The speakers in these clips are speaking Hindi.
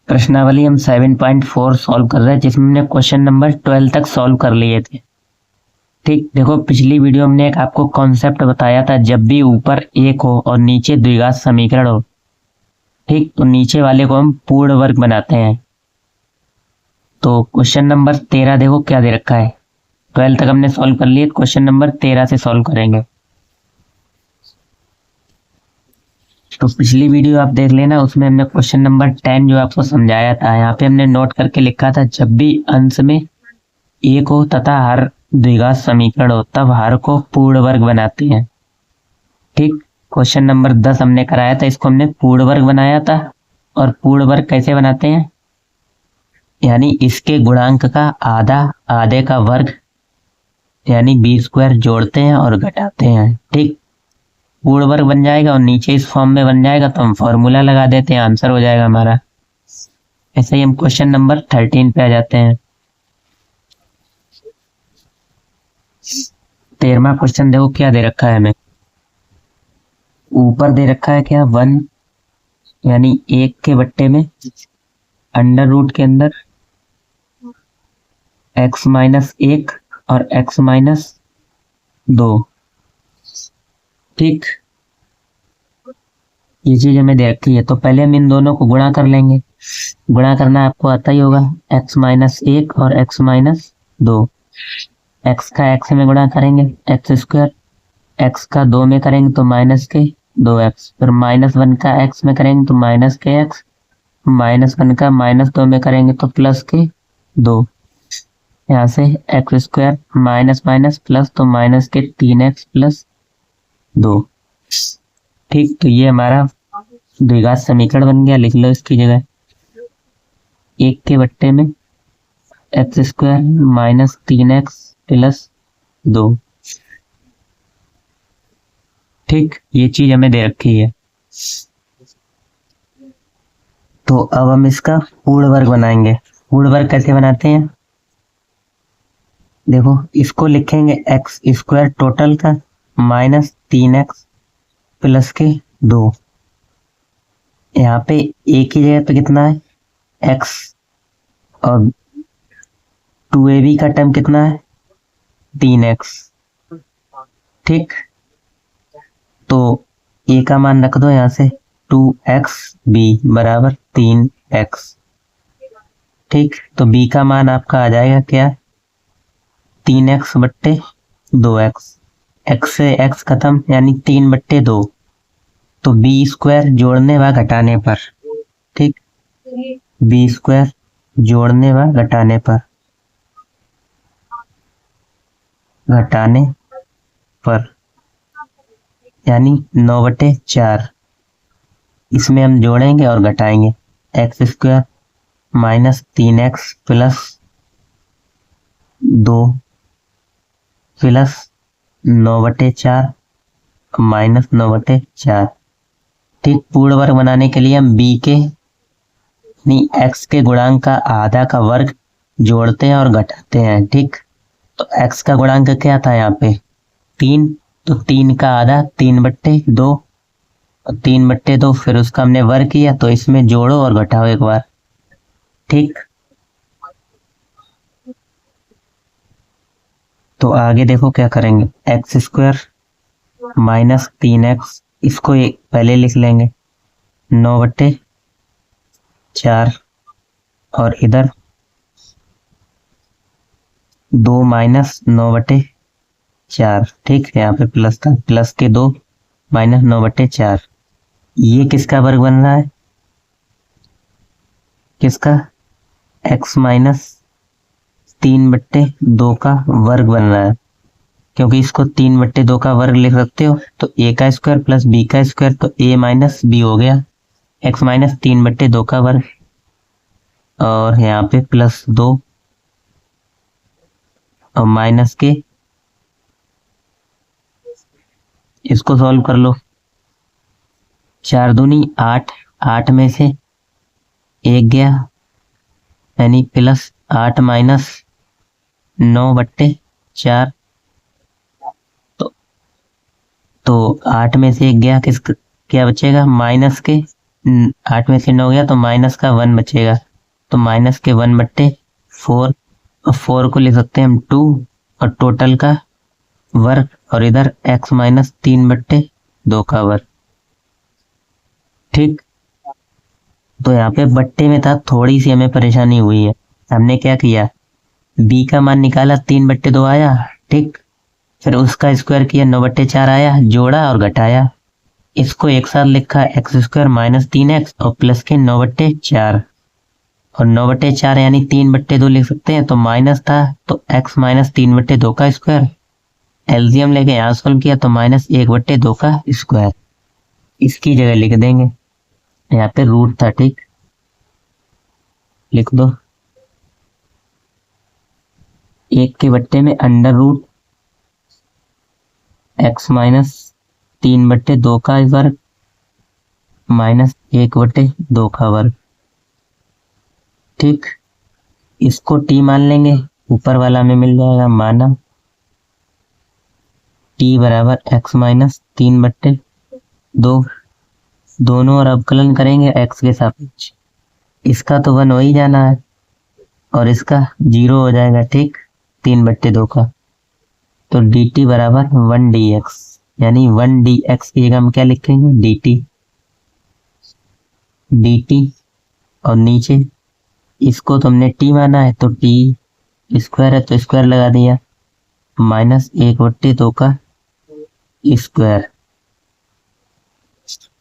प्रश्नावली हम 7.4 सॉल्व कर रहे हैं, जिसमें हमने क्वेश्चन नंबर 12 तक सॉल्व कर लिए थे। ठीक, देखो पिछली वीडियो हमने एक आपको कॉन्सेप्ट बताया था, जब भी ऊपर एक हो और नीचे द्विघात समीकरण हो, ठीक, तो नीचे वाले को हम पूर्ण वर्ग बनाते हैं। तो क्वेश्चन नंबर 13 देखो क्या दे रखा है। 12 तक हमने सॉल्व कर लिए, क्वेश्चन नंबर 13 से सॉल्व करेंगे। तो पिछली वीडियो आप देख लेना, उसमें हमने क्वेश्चन नंबर 10 जो आपको समझाया था, यहाँ पे हमने नोट करके लिखा था, जब भी अंश में एक हो तथा हर द्विघात समीकरण हो तब हर को पूर्ण वर्ग बनाते हैं। ठीक, क्वेश्चन नंबर 10 हमने कराया था, इसको हमने पूर्ण वर्ग बनाया था। और पूर्ण वर्ग कैसे बनाते हैं, यानी इसके गुणांक का आधा आधे का वर्ग यानी b² जोड़ते हैं और घटाते हैं। ठीक, पूर्ण वर्ग बन जाएगा और नीचे इस फॉर्म में बन जाएगा, तो हम फॉर्मूला लगा देते हैं, आंसर हो जाएगा हमारा। ऐसे ही हम क्वेश्चन नंबर 13 पे आ जाते हैं। 13वां क्वेश्चन देखो क्या दे रखा है हमें। ऊपर दे रखा है क्या 1 यानी 1 के बट्टे में अंडर रूट के अंदर x-1 और x-2। ठीक, ये चीज हमें दे रखी है, तो पहले हम इन दोनों को गुणा कर लेंगे। गुणा करना आपको आता ही होगा, x-1 और x-2। x का x में गुणा करेंगे x², x का 2 में करेंगे तो -2x, फिर -1 का x में करेंगे तो -kx, -1 का -2 में करेंगे तो +2। यहाँ से x² माइनस प्लस तो -3x+2। ठीक, तो ये हमारा द्विघात समीकरण बन गया। लिख लो इसकी जगह 1 के बट्टे में x² -3x+2। ठीक, ये चीज हमें दे रखी है। तो अब हम इसका पूर्ण वर्ग बनाएंगे। पूर्ण वर्ग कैसे बनाते हैं, देखो इसको लिखेंगे x² टोटल का -3x+2। यहाँ पे एक ही जगह पे कितना है x, और 2ab का टर्म कितना है 3x। ठीक, तो a का मान रख दो यहाँ से 2xb बराबर 3x। ठीक, तो b का मान आपका आ जाएगा क्या 3x/2x। x से x खत्म यानी 3/2, तो b² जोड़ने व घटाने पर। ठीक, b² जोड़ने व घटाने पर यानी 9/4। इसमें हम जोड़ेंगे और घटाएंगे, x² -3x+2 प्लस 9/4 -9/4। ठीक, पूर्ण वर्ग बनाने के लिए हम x के गुणांक का आधा का वर्ग जोड़ते हैं और घटाते हैं। ठीक, तो x का गुणांक क्या था यहाँ पे 3, तो 3 का आधा 3/2 और 3/2, फिर उसका हमने वर्ग किया, तो इसमें जोड़ो और घटाओ एक बार। ठीक, तो आगे देखो क्या करेंगे, x² -3x, इसको पहले लिख लेंगे 9/4 और इधर 2 -9/4। ठीक, यहाँ पे प्लस था, प्लस के 2 -9/4। ये किसका वर्ग बन रहा है, किसका x-3/2 का वर्ग बन रहा है, क्योंकि इसको 3/2 का वर्ग लिख सकते हो, तो a का स्क्वायर प्लस b का स्क्वायर, तो a - b हो गया x -3/2 का वर्ग, और यहाँ पे +2 और माइनस के, इसको सॉल्व कर लो। 4 दूनी 8, 8 में से 1 गया यानी +8 -9/4। तो 8 में से 1 गया, क्या बचेगा -9 8 में से 9 गया तो माइनस का 1 बचेगा, तो माइनस के 1/4, और 4 को लिख सकते हैं हम 2, और टोटल का वर्ग, और इधर x माइनस 3/2 का वर्ग। ठीक, तो यहाँ पे बट्टे में था, थोड़ी सी हमें परेशानी हुई है। हमने क्या किया, b का मान निकाला, 3/2 आया। ठीक, फिर उसका स्क्वायर किया, 9/4 आया, जोड़ा और घटाया। इसको एक साथ लिखा, x² माइनस 3x और प्लस के 9/4, और 9/4 यानी 3/2 लिख सकते हैं, तो माइनस था तो x माइनस 3/2 का स्क्वायर, एलसीएम लेके यहाँ सॉल्व किया तो माइनस 1/2 का स्क्वायर, इसकी जगह लिख देंगे। यहाँ पे रूट था, ठीक, लिख दो। 1 के बट्टे में अंडर रूट x माइनस 3/2 का वर्ग माइनस 1/2 का वर्ग। ठीक, इसको t मान लेंगे, ऊपर वाला में मिल जाएगा माना t बराबर x माइनस 3/2, दोनों और अवकलन करेंगे x के सापेक्ष, इसका तो 1 हो ही जाना है और इसका 0 हो जाएगा। ठीक, 3/2 का, तो dt बराबर 1 dx, यानी 1 dx की जगह हम क्या लिखेंगे, dt, और नीचे इसको तो हमने t माना है तो t स्क्वायर है तो स्क्वायर लगा दिया, माइनस 1/2 का स्क्वायर।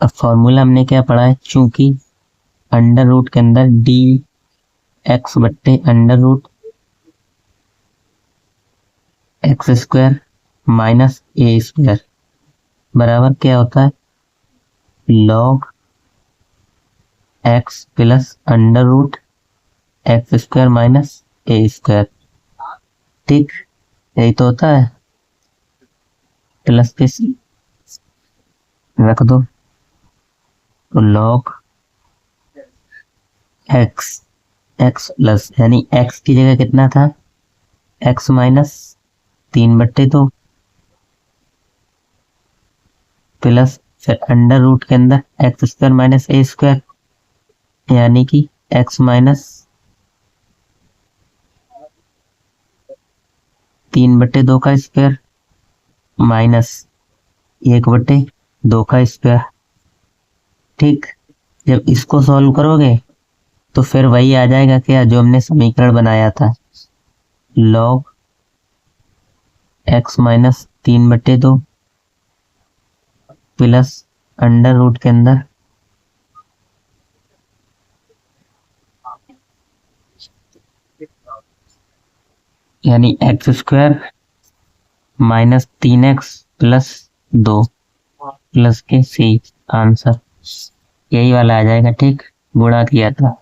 अब फॉर्मूला हमने क्या पढ़ा है, चूंकि अंडर रूट के अंदर dx बट्टे under root x² minus a² बराबर क्या होता है, log x plus under root x² minus a²। ठीक, यही तो होता है, प्लस के रख दो, तो log x प्लस, यानी x की जगह कितना था, x माइनस 3/2 प्लस फिर अंडर रूट के अंदर x² माइनस a², यानी कि x माइनस 3/2 का स्क्वायर माइनस 1/2 का स्क्वायर। ठीक, जब इसको सॉल्व करोगे तो फिर वही आ जाएगा क्या, जो हमने समीकरण बनाया था, log x minus 3/2 plus under root के अंदर यानी x² minus 3x plus 2 plus के c, आंसर यही वाला आ जाएगा। ठीक, गुणा किया था।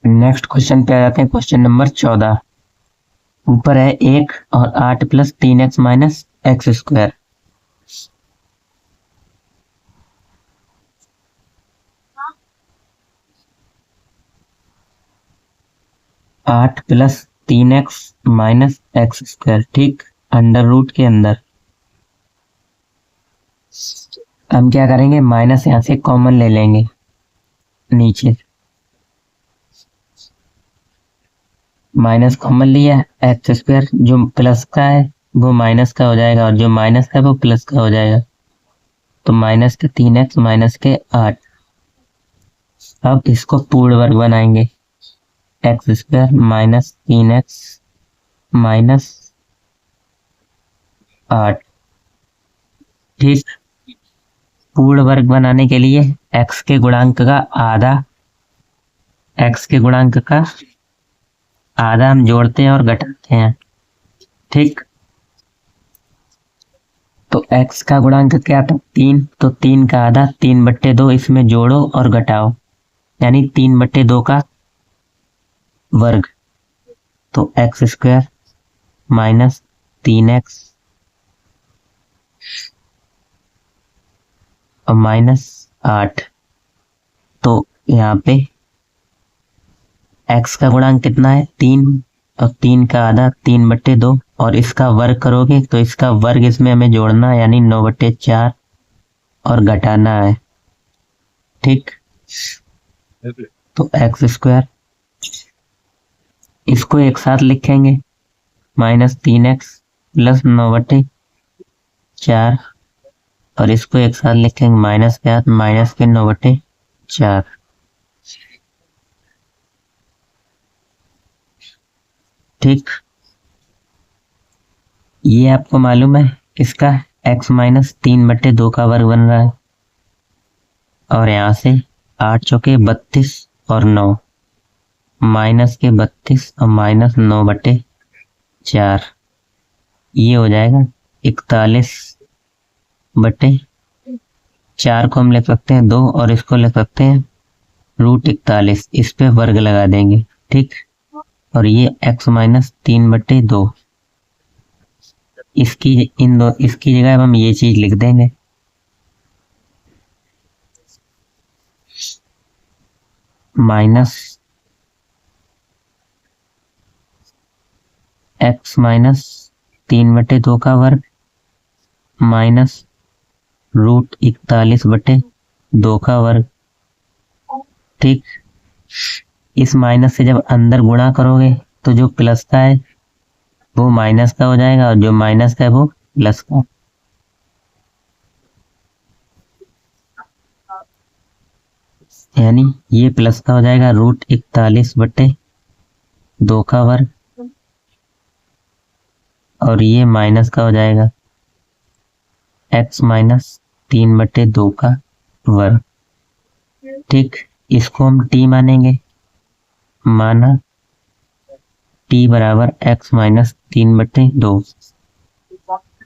नेक्स्ट क्वेश्चन पे आ जाते हैं, क्वेश्चन नंबर 14। ऊपर है 1 और 8 प्लस 3x माइनस x²। आठ प्लस 3x माइनस x², ठीक, अंडर रूट के अंदर हम क्या करेंगे, माइनस यहां से कॉमन ले लेंगे, नीचे माइनस कॉमन लिया, x² जो प्लस का है वो माइनस का हो जाएगा और जो माइनस का है वो प्लस का हो जाएगा, तो माइनस के 3x माइनस के 8। अब इसको पूर्ण वर्ग बनाएंगे, x² माइनस 3x माइनस 8। ठीक, पूर्ण वर्ग बनाने के लिए x के गुणांक का आधा, x के गुणांक का आधा हम जोड़ते हैं और घटाते हैं। ठीक, तो x का गुणांक क्या था, 3, तो 3 का आधा 3/2, इसमें जोड़ो और घटाओ, यानी 3/2 का वर्ग, तो x² माइनस 3x और माइनस 8। तो यहाँ पे x का गुणांक कितना है, 3, और 3 का आधा 3/2, और इसका वर्ग करोगे तो इसका वर्ग इसमें हमें जोड़ना है, यानी 9/4 और घटाना है, ठीक, तो एक्स स्क्वायर, इसको एक साथ लिखेंगे -3x प्लस 9/4, और इसको एक साथ लिखेंगे -9/4। ठीक, ये आपको मालूम है इसका x -3/2 का वर्ग बन रहा है, और यहाँ से 8 चौके 32 और 9 -32 और -9/4, ये हो जाएगा 41/4 को हम लिख सकते हैं 2, और इसको लिख सकते हैं √41, इस पे वर्ग लगा देंगे। ठीक, और ये x -3/2, इसकी जगह हम ये चीज लिख देंगे -x -3/2 का वर्ग -√41/2 का वर्ग। ठीक, इस माइनस से जब अंदर गुणा करोगे तो जो प्लस का है वो माइनस का हो जाएगा, और जो माइनस का है वो प्लस का। यानी ये प्लस का हो जाएगा √41/2 का वर्ग, और ये माइनस का हो जाएगा x -3/2 का वर्ग। ठीक, इसको हम t मानेंगे, माना t बराबर x -3/2।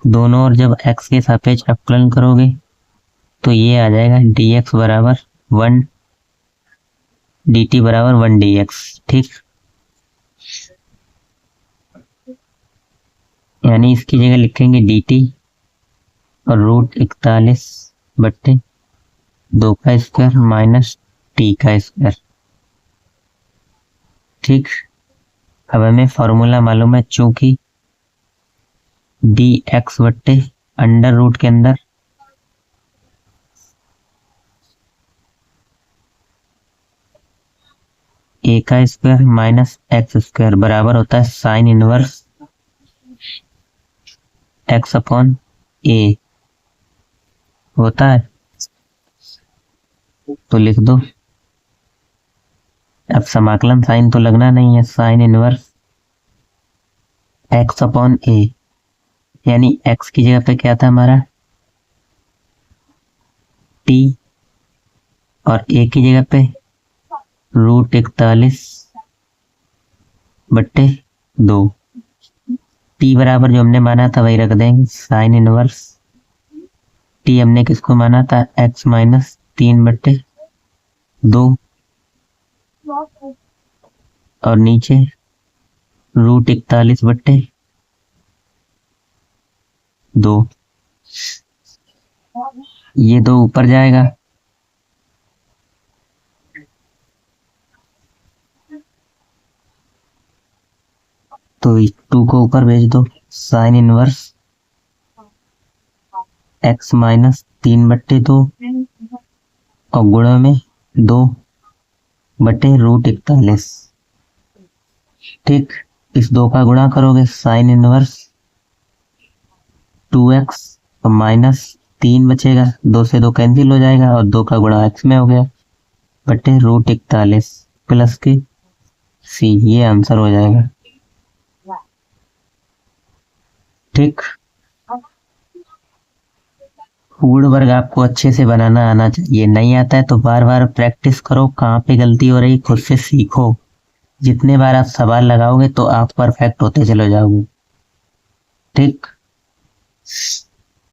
दोनों और जब x के सापेक्ष अवकलन करोगे तो ये आ जाएगा dx बराबर 1, dt बराबर 1 dx। ठीक, यानी इसकी जगह लिखेंगे dt और √41/2 का स्क्वायर माइनस t का स्क्वायर। ठीक, अब हमें फॉर्मूला मालूम है, चूंकि dx/अंडर रूट के अंदर a का स्क्वायर माइनस एक्स स्क्वायर बराबर होता है साइन इनवर्स x/a होता है। तो लिख दो, अब समाकलन साइन तो लगना नहीं है, साइन इनवर्स x/a, यानी x की जगह पे क्या था हमारा t, और a की जगह पे √41/2। t बराबर जो हमने माना था वही रख देंगे, साइन इनवर्स t हमने किसको माना था x -3/2, और नीचे √41/2, ये 2 ऊपर जाएगा, तो 2 को ऊपर भेज दो, साइन इनवर्स x -3/2 और गुणा में 2/√41। ठीक, इस 2 का गुणा करोगे साइन इनवर्स 2x और -3 बचेगा, 2 से 2 कैंसिल हो जाएगा, और 2 का गुणा x में हो गया √41 प्लस के c, ये आंसर हो जाएगा। ठीक, पूर्ण वर्ग आपको अच्छे से बनाना आना चाहिए, नहीं आता है तो बार बार प्रैक्टिस करो, कहाँ पे गलती हो रही खुद से सीखो। जितने बार आप सवाल लगाओगे तो आप परफेक्ट होते चले जाओगे। ठीक।